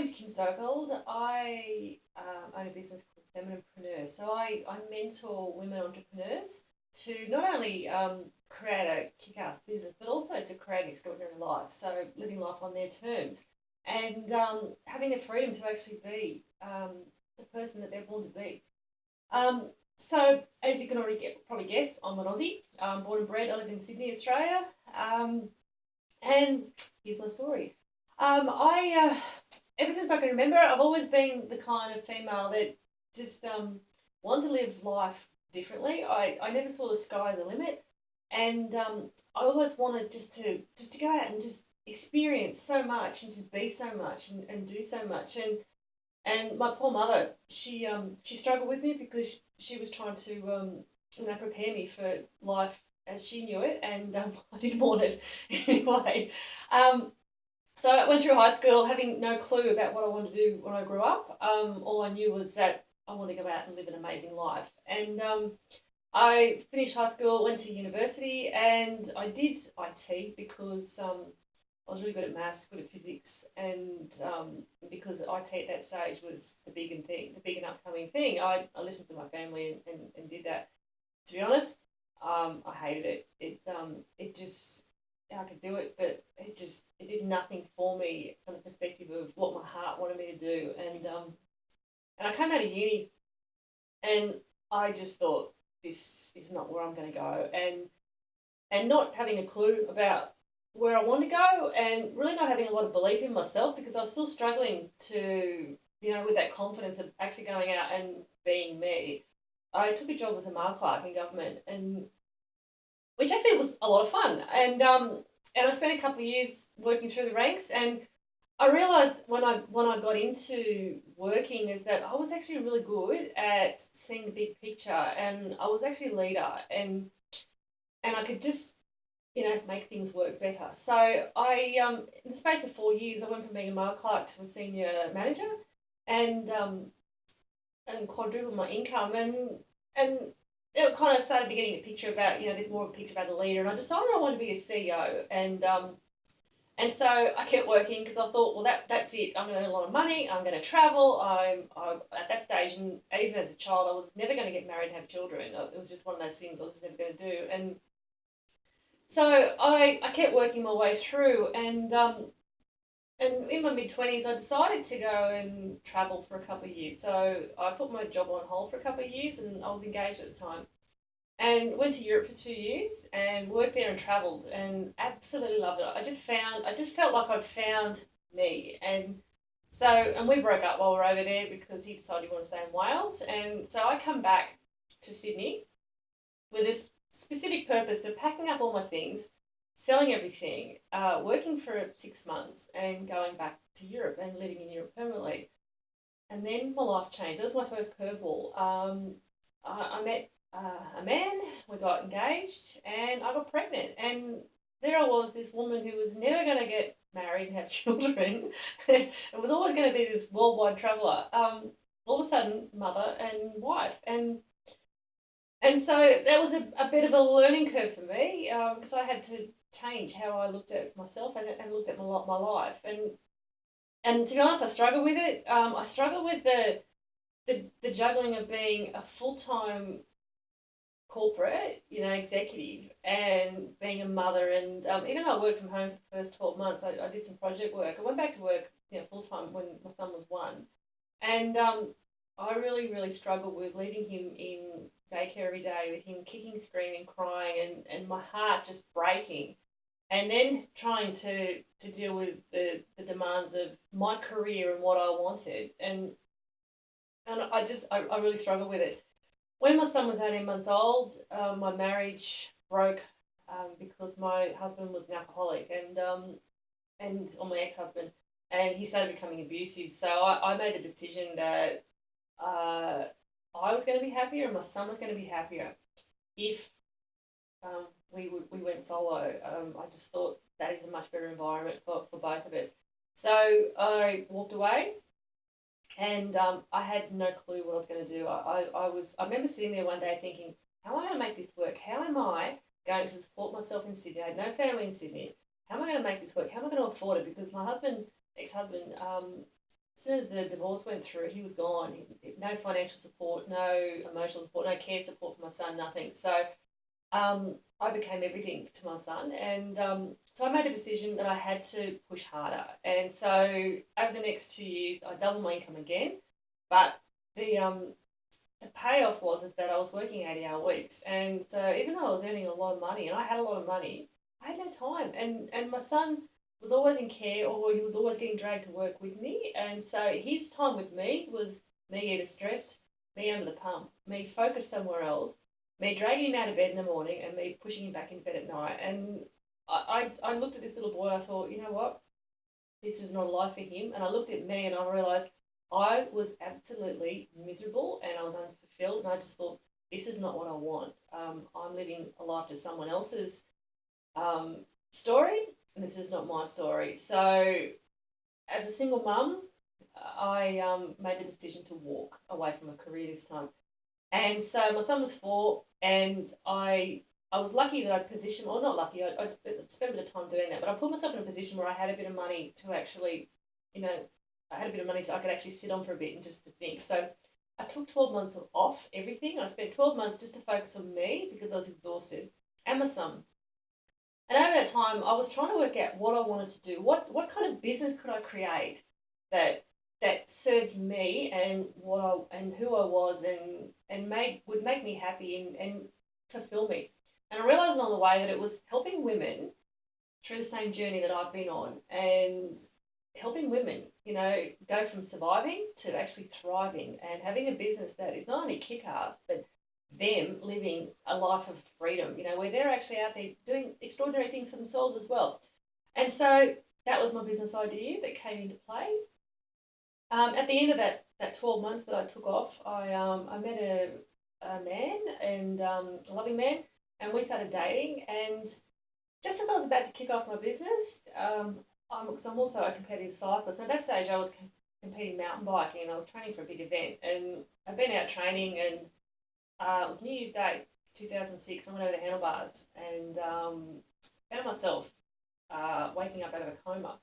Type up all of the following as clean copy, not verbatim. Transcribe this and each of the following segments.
name's Kim Stokold. I own a business called Femininepreneur. So I mentor women entrepreneurs to not only create a kick-ass business, but also to create an extraordinary life. So living life on their terms and having the freedom to actually be the person that they're born to be. Um, so as you can already probably guess, I'm an Aussie, born and bred. I live in Sydney, Australia. Um, and here's my story. Ever since I can remember, I've always been the kind of female that just wanted to live life differently. I never saw the sky as a limit, and I always wanted just to go out and just experience so much and just be so much and do so much. And my poor mother, she struggled with me because she was trying to prepare me for life as she knew it, and I didn't want it anyway. Um, so I went through high school having no clue about what I wanted to do when I grew up. All I knew was that I wanted to go out and live an amazing life. And I finished high school, went to university, and I did IT because I was really good at maths, good at physics, and because IT at that stage was the big and upcoming thing. I listened to my family and did that. To be honest, I hated it. It just I could do it, but it did nothing for me from the perspective of what my heart wanted me to do. And I came out of uni, and I just thought this is not where I'm going to go, and not having a clue about where I want to go, and really not having a lot of belief in myself because I was still struggling to with that confidence of actually going out and being me. I took a job as a mail clerk in government, and which actually was a lot of fun. And I spent a couple of years working through the ranks, and I realised when I got into working is that I was actually really good at seeing the big picture, and I was actually a leader, and I could just make things work better. So in the space of 4 years, I went from being a mail clerk to a senior manager, and and quadrupled my income, and it kind of started to getting a picture about there's more of a picture about a leader, and I decided I wanted to be a CEO, and so I kept working because I thought, well, that's it. I'm going to earn a lot of money. I'm going to travel. I'm at that stage, and even as a child, I was never going to get married and have children. It was just one of those things I was never going to do, and so I kept working my way through, and in my mid 20s, I decided to go and travel for a couple of years. So I put my job on hold for a couple of years, and I was engaged at the time. And went to Europe for 2 years and worked there and travelled and absolutely loved it. I just felt like I'd found me. And we broke up while we were over there because he decided he wanted to stay in Wales. And so I come back to Sydney with this specific purpose of packing up all my things, selling everything, working for 6 months, and going back to Europe and living in Europe permanently. And then my life changed. That was my first curveball. I met a man, we got engaged, and I got pregnant. And there I was, this woman who was never going to get married and have children. It was always going to be this worldwide traveller. All of a sudden, mother and wife. And so that was a bit of a learning curve for me because I had to change how I looked at myself and looked at my life. And to be honest, I struggle with it. I struggle with the juggling of being a full time corporate, executive, and being a mother. And even though I worked from home for the first 12 months, I did some project work. I went back to work, full time when my son was one. And I really, really struggled with leaving him in daycare every day, with him kicking, screaming, crying, and my heart just breaking. And then trying to deal with the demands of my career and what I wanted. And I really struggled with it. When my son was 18 months old, my marriage broke because my husband was an alcoholic or my ex-husband, and he started becoming abusive. So I made a decision that uh, I was going to be happier and my son was going to be happier if we went solo. I just thought that is a much better environment for both of us. So I walked away, and I had no clue what I was going to do. I remember sitting there one day thinking, how am I going to make this work? How am I going to support myself in Sydney? I had no family in Sydney. How am I going to make this work? How am I going to afford it? Because my ex-husband, as soon as the divorce went through, he was gone. No financial support, no emotional support, no care support for my son, nothing. So I became everything to my son, and so I made the decision that I had to push harder. And so over the next 2 years, I doubled my income again, but the payoff was is that I was working 80-hour weeks, and so even though I was earning a lot of money and I had a lot of money, I had no time, and my son was always in care, or he was always getting dragged to work with me, and so his time with me was me either stressed, me under the pump, me focused somewhere else, me dragging him out of bed in the morning, and me pushing him back into bed at night. And I looked at this little boy, I thought, you know what, this is not a life for him. And I looked at me and I realised I was absolutely miserable and I was unfulfilled. And I just thought, this is not what I want. I'm living a life to someone else's um, story, and this is not my story. So, as a single mum, I made the decision to walk away from a career this time. And so my son was 4, and I was lucky that I'd positioned, or not lucky, I'd spent a bit of time doing that, but I put myself in a position where I had a bit of money to actually, you know, I had a bit of money so I could actually sit on for a bit and just to think. So I took 12 months off everything. I spent 12 months just to focus on me because I was exhausted and my son. And over that time, I was trying to work out what I wanted to do. What kind of business could I create that served me and and who I was and would make me happy and fulfill me. And I realized along the way that it was helping women through the same journey that I've been on and helping women, go from surviving to actually thriving and having a business that is not only kick ass, but them living a life of freedom, where they're actually out there doing extraordinary things for themselves as well. And so that was my business idea that came into play. At the end of that 12 months that I took off, I met a man, and a loving man, and we started dating. And just as I was about to kick off my business, because I'm also a competitive cyclist, and at that stage I was competing mountain biking and I was training for a big event. And I've been out training, and it was New Year's Day 2006. I went over the handlebars and found myself waking up out of a coma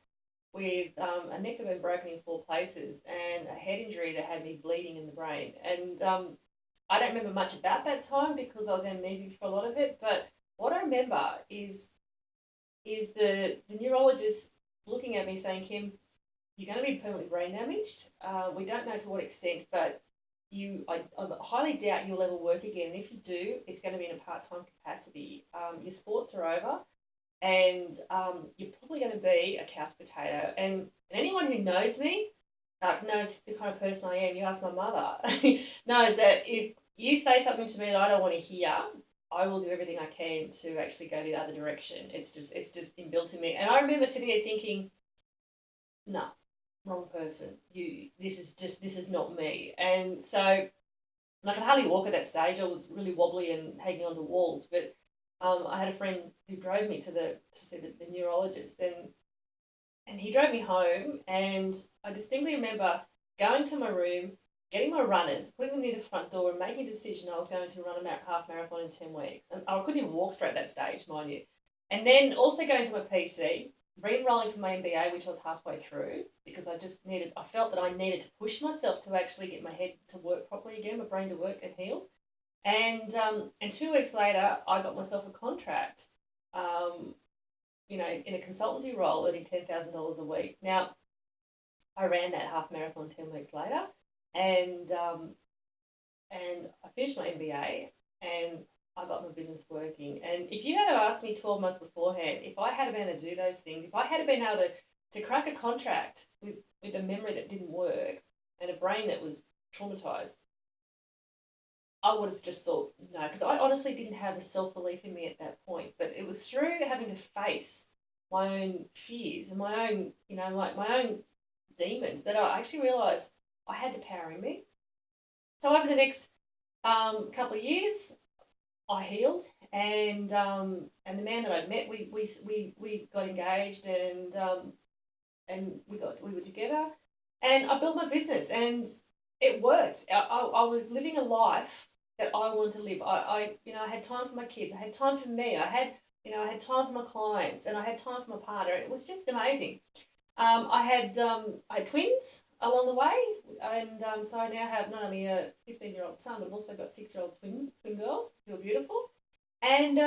with a neck that had been broken in 4 places and a head injury that had me bleeding in the brain. And I don't remember much about that time because I was amnesic for a lot of it. But what I remember is the neurologist looking at me saying, Kim, you're going to be permanently brain damaged. We don't know to what extent, but I highly doubt you'll ever work again. And if you do, it's going to be in a part-time capacity. Your sports are over, and you're probably going to be a couch potato. And anyone who knows me, knows the kind of person I am. You ask my mother, knows that if you say something to me that I don't want to hear, I will do everything I can to actually go the other direction. It's just inbuilt in me. And I remember sitting there thinking, no, wrong person. This is not me. And so I could hardly walk at that stage. I was really wobbly and hanging on the walls. But I had a friend who drove me to see the neurologist, and he drove me home. And I distinctly remember going to my room, getting my runners, putting them near the front door, and making a decision I was going to run a half marathon in 10 weeks. And I couldn't even walk straight at that stage, mind you. And then also going to my PC, re-enrolling for my MBA, which I was halfway through because I felt that I needed to push myself to actually get my head to work properly again, my brain to work and heal. And 2 weeks later, I got myself a contract, um, in a consultancy role, earning $10,000 a week. Now, I ran that half marathon 10 weeks later, and I finished my MBA, and I got my business working. And if you had asked me 12 months beforehand, if I had been able to do those things, if I had been able to crack a contract with a memory that didn't work and a brain that was traumatized, I would have just thought no, because I honestly didn't have the self belief in me at that point. But it was through having to face my own fears and my own, my own demons that I actually realised I had the power in me. So over the next couple of years, I healed, and the man that I'd met, we got engaged, and we were together, and I built my business, and it worked. I was living a life that I wanted to live. I had time for my kids. I had time for me. I had time for my clients, and I had time for my partner. It was just amazing. I had twins. along the way. And so I now have not only a 15-year-old son, but I've also got 6-year-old twin girls who are beautiful. And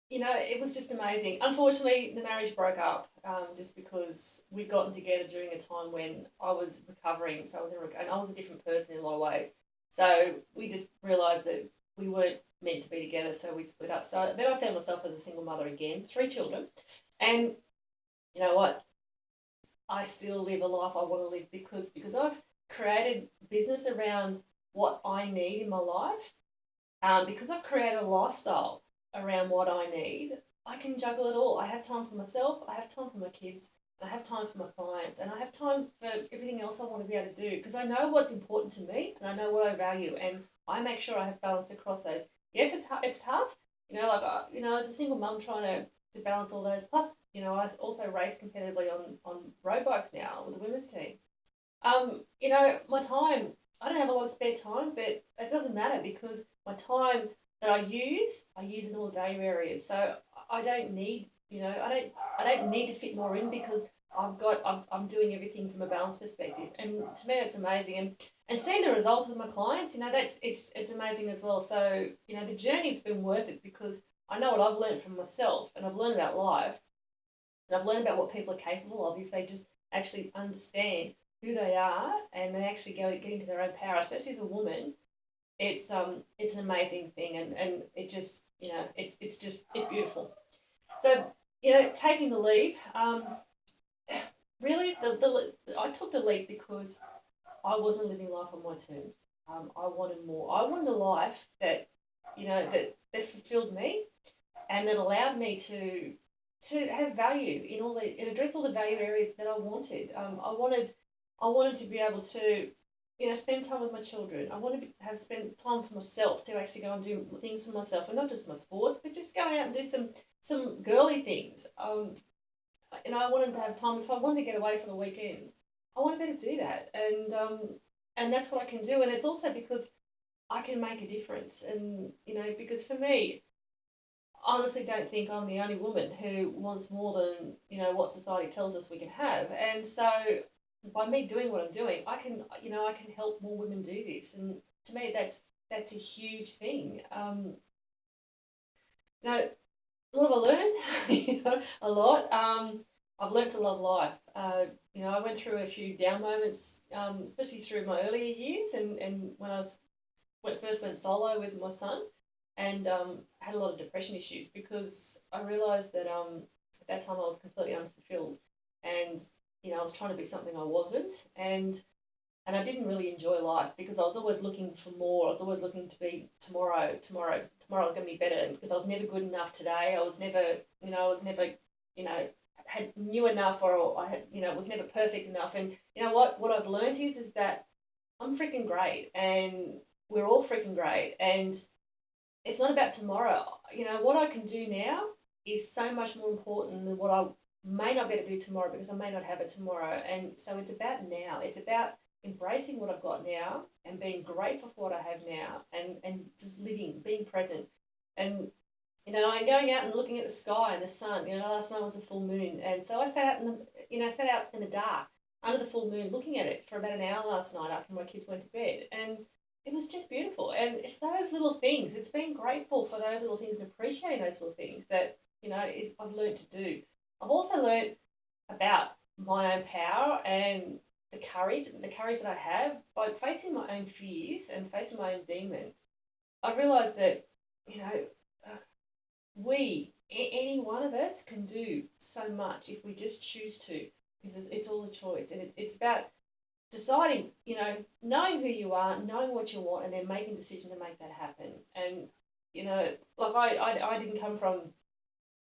it was just amazing. Unfortunately, the marriage broke up just because we'd gotten together during a time when I was recovering. So and I was a different person in a lot of ways. So we just realised that we weren't meant to be together, so we split up. So then I found myself as a single mother again, 3 children. And you know what? I still live a life I want to live because I've created business around what I need in my life. Because I've created a lifestyle around what I need, I can juggle it all. I have time for myself, I have time for my kids, I have time for my clients, and I have time for everything else I want to be able to do because I know what's important to me and I know what I value, and I make sure I have balance across those. Yes, it's tough. As a single mum trying to balance all those. Plus, I also race competitively on road bikes now with the women's team. My time, I don't have a lot of spare time, but it doesn't matter because my time that I use in all the value areas. So I don't need, I don't need to fit more in because I'm doing everything from a balance perspective. And to me, that's amazing. And seeing the results with my clients, it's amazing as well. So, the journey, it's been worth it because I know what I've learned from myself and I've learned about life and I've learned about what people are capable of if they just actually understand who they are and they actually get into their own power, especially as a woman. It's an amazing thing, and it just it's beautiful. So taking the leap, really I took the leap because I wasn't living life on my terms. I wanted more. I wanted a life that that fulfilled me and that allowed me to have value in and address all the value areas that I wanted. I wanted to be able to spend time with my children. I want to have spent time for myself to actually go and do things for myself, and not just my sports, but just going out and do some girly things. I wanted to have time if I wanted to get away for the weekend. I want to be able to do that, and that's what I can do. And it's also because I can make a difference, and because for me, I honestly don't think I'm the only woman who wants more than what society tells us we can have. And so by me doing what I'm doing, I can help more women do this. And to me, that's a huge thing. Now, what have I learned? A lot. I've learned to love life. I went through a few down moments, especially through my earlier years, and when first went solo with my son, and had a lot of depression issues because I realised that at that time I was completely unfulfilled, and I was trying to be something I wasn't, and I didn't really enjoy life because I was always looking for more. I was always looking to be tomorrow was going to be better because I was never good enough today. I was never, had knew enough, or I had, was never perfect enough. And you know what I've learned is that I'm freaking great, and we're all freaking great, and it's not about tomorrow. What I can do now is so much more important than what I may not be able to do tomorrow because I may not have it tomorrow. And so it's about now. It's about embracing what I've got now and being grateful for what I have now, and just living, being present. And and going out and looking at the sky and the sun. Last night was a full moon, and so I sat out in the dark under the full moon, looking at it for about an hour last night after my kids went to bed, and it was just beautiful. And it's those little things. It's being grateful for those little things and appreciating those little things that I've learned to do. I've also learned about my own power and the courage that I have by facing my own fears and facing my own demons. I realised that you know any one of us can do so much if we just choose to, because it's all a choice, and it's about deciding, knowing who you are, knowing what you want, and then making a decision to make that happen. And like I didn't come from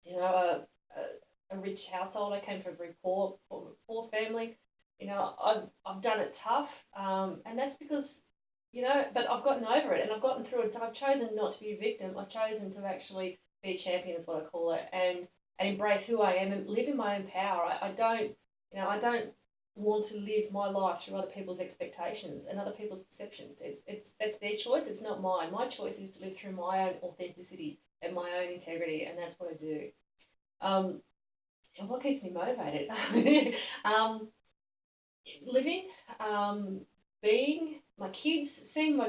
a rich household. I came from a very poor family. I've done it tough, and that's because but I've gotten over it and I've gotten through it. So I've chosen not to be a victim. I've chosen to actually be a champion, is what I call it, and embrace who I am and live in my own power. I don't want to live my life through other people's expectations and other people's perceptions. That's their choice. It's not mine. My choice is to live through my own authenticity and my own integrity, and that's what I do. Um, and what keeps me motivated? um, living, um, being my kids, seeing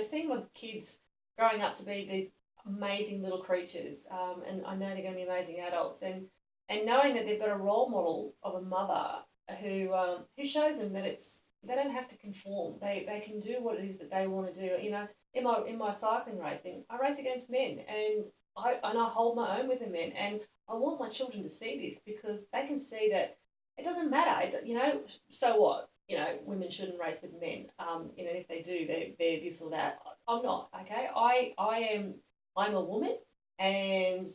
seeing my kids growing up to be these amazing little creatures, and I know they're going to be amazing adults, and knowing that they've got a role model of a mother who shows them that they don't have to conform. They can do what it is that they want to do. In my cycling racing, I race against men, and I hold my own with the men, and I want my children to see this because they can see that it doesn't matter. So what? Women shouldn't race with men. If they do, they're this or that. I'm not. Okay, I'm a woman, and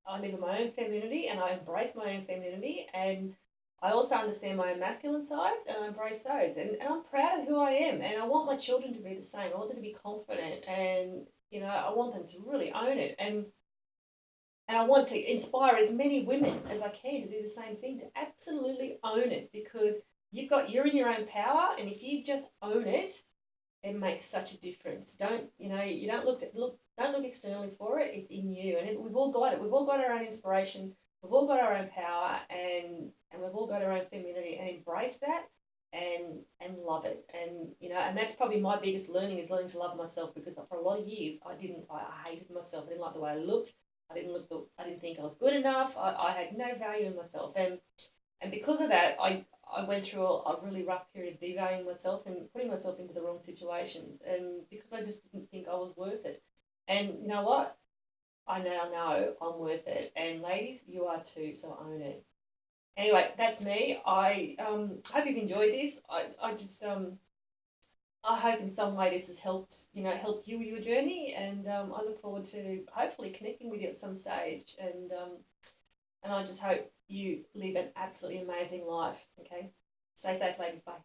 I live in my own femininity, and I embrace my own femininity, and I also understand my own masculine sides, and I embrace those, and I'm proud of who I am, and I want my children to be the same. I want them to be confident, and I want them to really own it, and I want to inspire as many women as I can to do the same thing, to absolutely own it, because you're in your own power, and if you just own it, it makes such a difference. You don't don't look externally for it. It's in you, and we've all got it. We've all got our own inspiration. We've all got our own power, and we've all got our own femininity, and embrace that, and love it. And that's probably my biggest learning, is learning to love myself, because for a lot of years I didn't. I hated myself. I didn't like the way I looked. I didn't think I was good enough. I had no value in myself, and because of that, I went through a really rough period of devaluing myself and putting myself into the wrong situations. And because I just didn't think I was worth it. And you know what? I now know I'm worth it. And ladies, you are too. So own it. Anyway, that's me. I hope you've enjoyed this. I hope in some way this has helped you with your journey. And I look forward to hopefully connecting with you at some stage. And I just hope you live an absolutely amazing life. Okay. Stay safe, ladies. Bye.